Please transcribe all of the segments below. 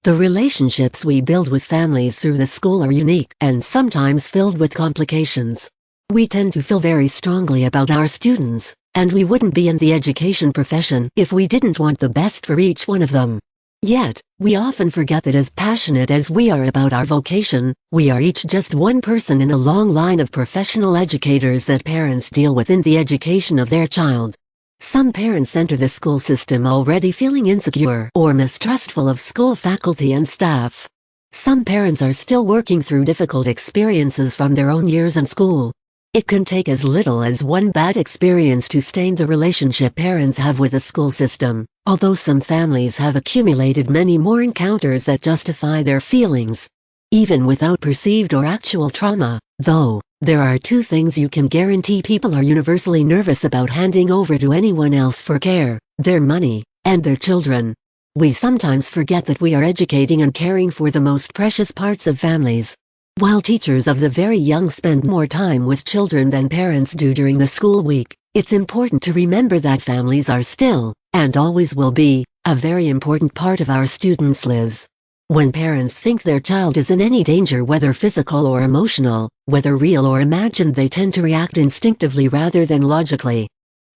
The relationships we build with families through the school are unique and sometimes filled with complications. We tend to feel very strongly about our students, and we wouldn't be in the education profession if we didn't want the best for each one of them. Yet, we often forget that as passionate as we are about our vocation, we are each just one person in a long line of professional educators that parents deal with in the education of their child. Some parents enter the school system already feeling insecure or mistrustful of school faculty and staff. Some parents are still working through difficult experiences from their own years in school. It can take as little as one bad experience to stain the relationship parents have with the school system, although some families have accumulated many more encounters that justify their feelings. Even without perceived or actual trauma, though, there are two things you can guarantee people are universally nervous about handing over to anyone else for care: their money, and their children. We sometimes forget that we are educating and caring for the most precious parts of families. While teachers of the very young spend more time with children than parents do during the school week, it's important to remember that families are still, and always will be, a very important part of our students' lives. When parents think their child is in any danger, whether physical or emotional, whether real or imagined, they tend to react instinctively rather than logically.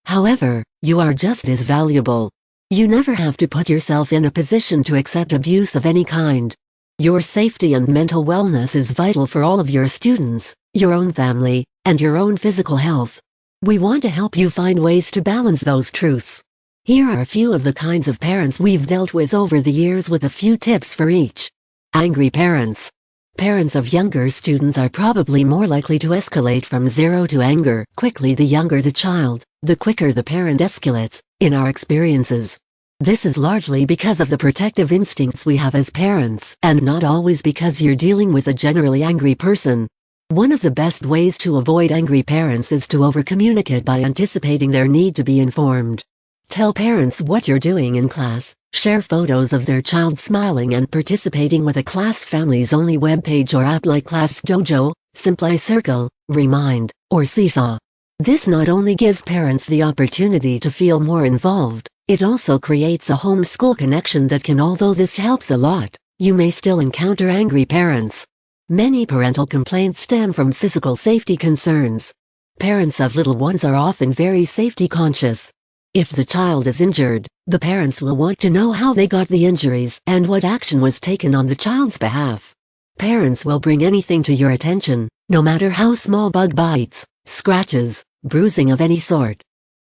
However, you are just as valuable. You never have to put yourself in a position to accept abuse of any kind. Your safety and mental wellness is vital for all of your students, your own family, and your own physical health. We want to help you find ways to balance those truths. Here are a few of the kinds of parents we've dealt with over the years, with a few tips for each. Angry parents. Parents of younger students are probably more likely to escalate from zero to anger quickly. The younger the child, the quicker the parent escalates, in our experiences. This is largely because of the protective instincts we have as parents, and not always because you're dealing with a generally angry person. One of the best ways to avoid angry parents is to over-communicate by anticipating their need to be informed. Tell parents what you're doing in class, share photos of their child smiling and participating with a class family's only webpage or app like ClassDojo, SimplyCircle, Remind, or Seesaw. This not only gives parents the opportunity to feel more involved, it also creates a home-school connection that can. Although this helps a lot, you may still encounter angry parents. Many parental complaints stem from physical safety concerns. Parents of little ones are often very safety conscious. If the child is injured, the parents will want to know how they got the injuries and what action was taken on the child's behalf. Parents will bring anything to your attention, no matter how small: bug bites, scratches, bruising of any sort.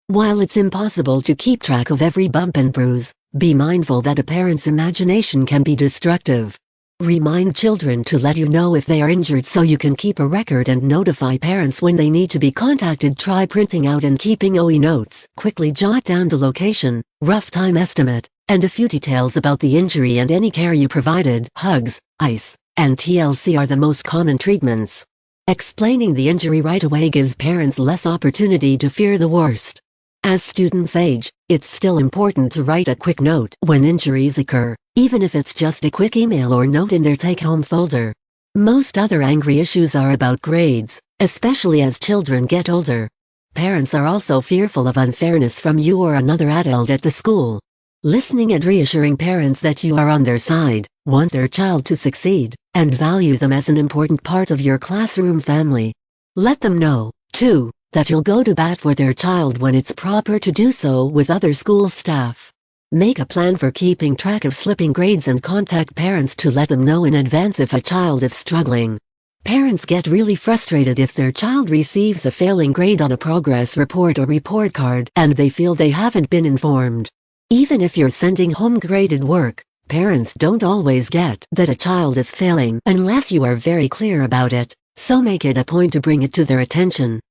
While it's impossible to keep track of every bump and bruise, be mindful that a parent's imagination can be destructive. Remind children to let you know if they are injured so you can keep a record and notify parents when they need to be contacted. Try printing out and keeping OE notes. Quickly jot down the location, rough time estimate, and a few details about the injury and any care you provided. Hugs, ice, and TLC are the most common treatments. Explaining the injury right away gives parents less opportunity to fear the worst. As students age, it's still important to write a quick note when injuries occur, even if it's just a quick email or note in their take-home folder. Most other angry issues are about grades, especially as children get older. Parents are also fearful of unfairness from you or another adult at the school. Listening and reassuring parents that you are on their side, want their child to succeed, and value them as an important part of your classroom family. Let them know, too, that you'll go to bat for their child when it's proper to do so with other school staff. Make a plan for keeping track of slipping grades and contact parents to let them know in advance if a child is struggling. Parents get really frustrated if their child receives a failing grade on a progress report or report card and they feel they haven't been informed. Even if you're sending home graded work, parents don't always get that a child is failing unless you are very clear about it, so make it a point to bring it to their attention.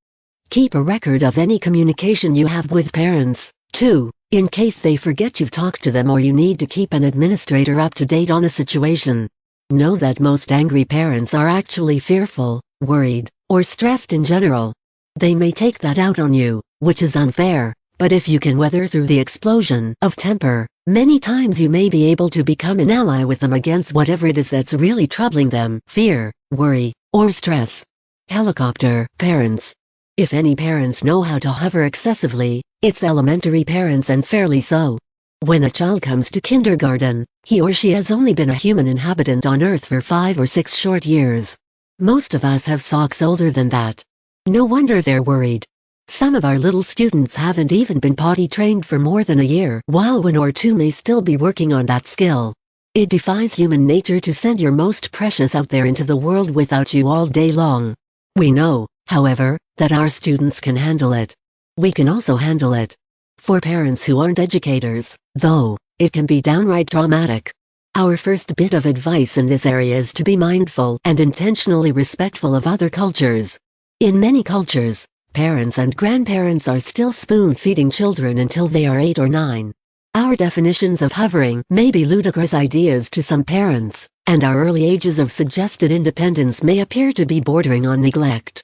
Keep a record of any communication you have with parents, too, in case they forget you've talked to them or you need to keep an administrator up to date on a situation. Know that most angry parents are actually fearful, worried, or stressed in general. They may take that out on you, which is unfair, but if you can weather through the explosion of temper, many times you may be able to become an ally with them against whatever it is that's really troubling them: fear, worry, or stress. Helicopter parents. If any parents know how to hover excessively, it's elementary parents, and fairly so. When a child comes to kindergarten, he or she has only been a human inhabitant on Earth for 5 or 6 short years. Most of us have socks older than that. No wonder they're worried. Some of our little students haven't even been potty trained for more than a year, while 1 or 2 may still be working on that skill. It defies human nature to send your most precious out there into the world without you all day long. We know, however, that our students can handle it. We can also handle it. For parents who aren't educators, though, it can be downright traumatic. Our first bit of advice in this area is to be mindful and intentionally respectful of other cultures. In many cultures, parents and grandparents are still spoon-feeding children until they are 8 or 9. Our definitions of hovering may be ludicrous ideas to some parents, and our early ages of suggested independence may appear to be bordering on neglect.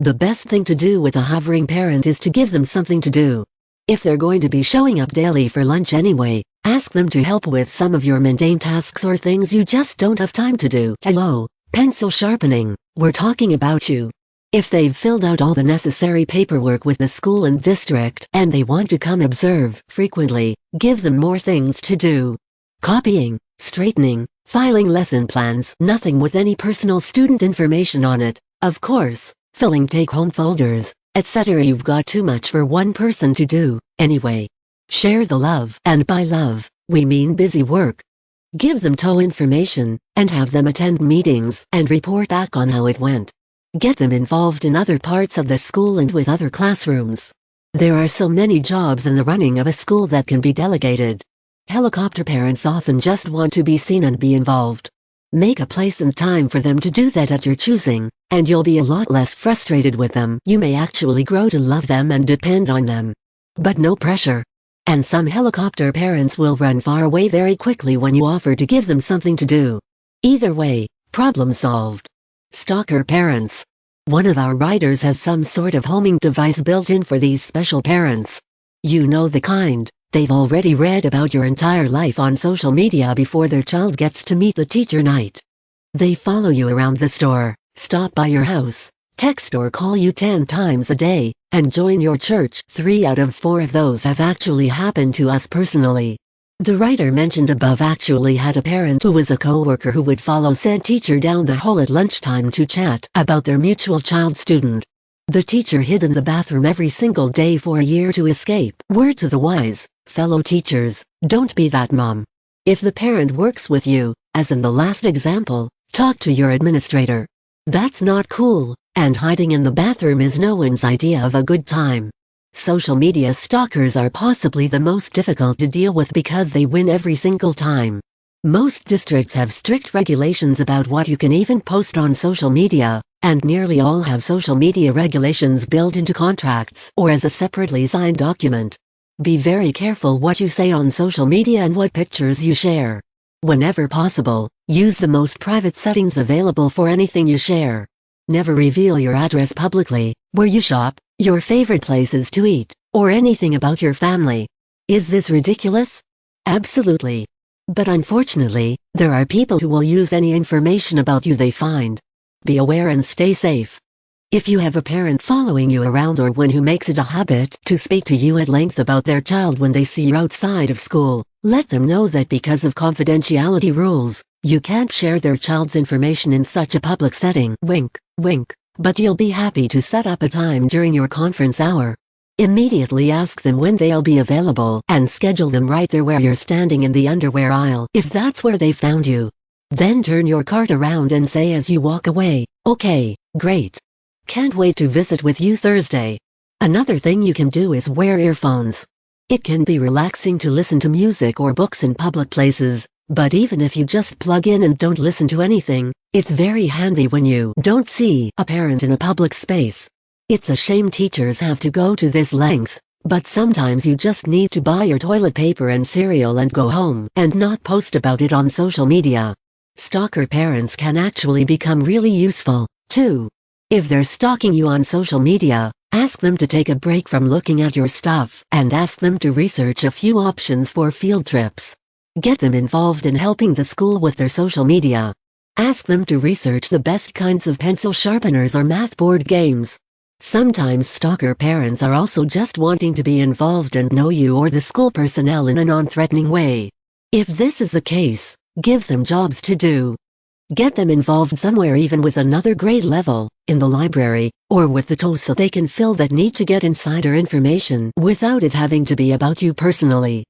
The best thing to do with a hovering parent is to give them something to do. If they're going to be showing up daily for lunch anyway, ask them to help with some of your mundane tasks or things you just don't have time to do. Hello, pencil sharpening, we're talking about you. If they've filled out all the necessary paperwork with the school and district and they want to come observe frequently, give them more things to do. Copying, straightening, filing lesson plans, nothing with any personal student information on it, of course, filling take-home folders, etc. You've got too much for one person to do, anyway. Share the love, and by love, we mean busy work. Give them information, and have them attend meetings and report back on how it went. Get them involved in other parts of the school and with other classrooms. There are so many jobs in the running of a school that can be delegated. Helicopter parents often just want to be seen and be involved. Make a place and time for them to do that at your choosing, and you'll be a lot less frustrated with them. You may actually grow to love them and depend on them. But no pressure. And some helicopter parents will run far away very quickly when you offer to give them something to do. Either way, problem solved. Stalker parents. One of our writers has some sort of homing device built in for these special parents. You know the kind. They've already read about your entire life on social media before their child gets to meet the teacher night. They follow you around the store, stop by your house, text or call you 10 times a day, and join your church. 3 out of 4 of those have actually happened to us personally. The writer mentioned above actually had a parent who was a co-worker who would follow said teacher down the hall at lunchtime to chat about their mutual child student. The teacher hid in the bathroom every single day for a year to escape. Word to the wise, fellow teachers, don't be that mom. If the parent works with you, as in the last example, talk to your administrator. That's not cool, and hiding in the bathroom is no one's idea of a good time. Social media stalkers are possibly the most difficult to deal with because they win every single time. Most districts have strict regulations about what you can even post on social media, and nearly all have social media regulations built into contracts or as a separately signed document. Be very careful what you say on social media and what pictures you share. Whenever possible, use the most private settings available for anything you share. Never reveal your address publicly, where you shop, your favorite places to eat, or anything about your family. Is this ridiculous? Absolutely. But unfortunately, there are people who will use any information about you they find. Be aware and stay safe. If you have a parent following you around or one who makes it a habit to speak to you at length about their child when they see you outside of school, let them know that because of confidentiality rules, you can't share their child's information in such a public setting. Wink, wink. But you'll be happy to set up a time during your conference hour. Immediately ask them when they'll be available and schedule them right there where you're standing in the underwear aisle if that's where they found you. Then turn your cart around and say as you walk away, "Okay, great. Can't wait to visit with you Thursday." Another thing you can do is wear earphones. It can be relaxing to listen to music or books in public places, but even if you just plug in and don't listen to anything, it's very handy when you don't see a parent in a public space. It's a shame teachers have to go to this length, but sometimes you just need to buy your toilet paper and cereal and go home and not post about it on social media. Stalker parents can actually become really useful, too. If they're stalking you on social media, ask them to take a break from looking at your stuff and ask them to research a few options for field trips. Get them involved in helping the school with their social media. Ask them to research the best kinds of pencil sharpeners or math board games. Sometimes stalker parents are also just wanting to be involved and know you or the school personnel in a non-threatening way. If this is the case, give them jobs to do. Get them involved somewhere, even with another grade level, in the library, or with the TOS, so they can fill that need to get insider information without it having to be about you personally.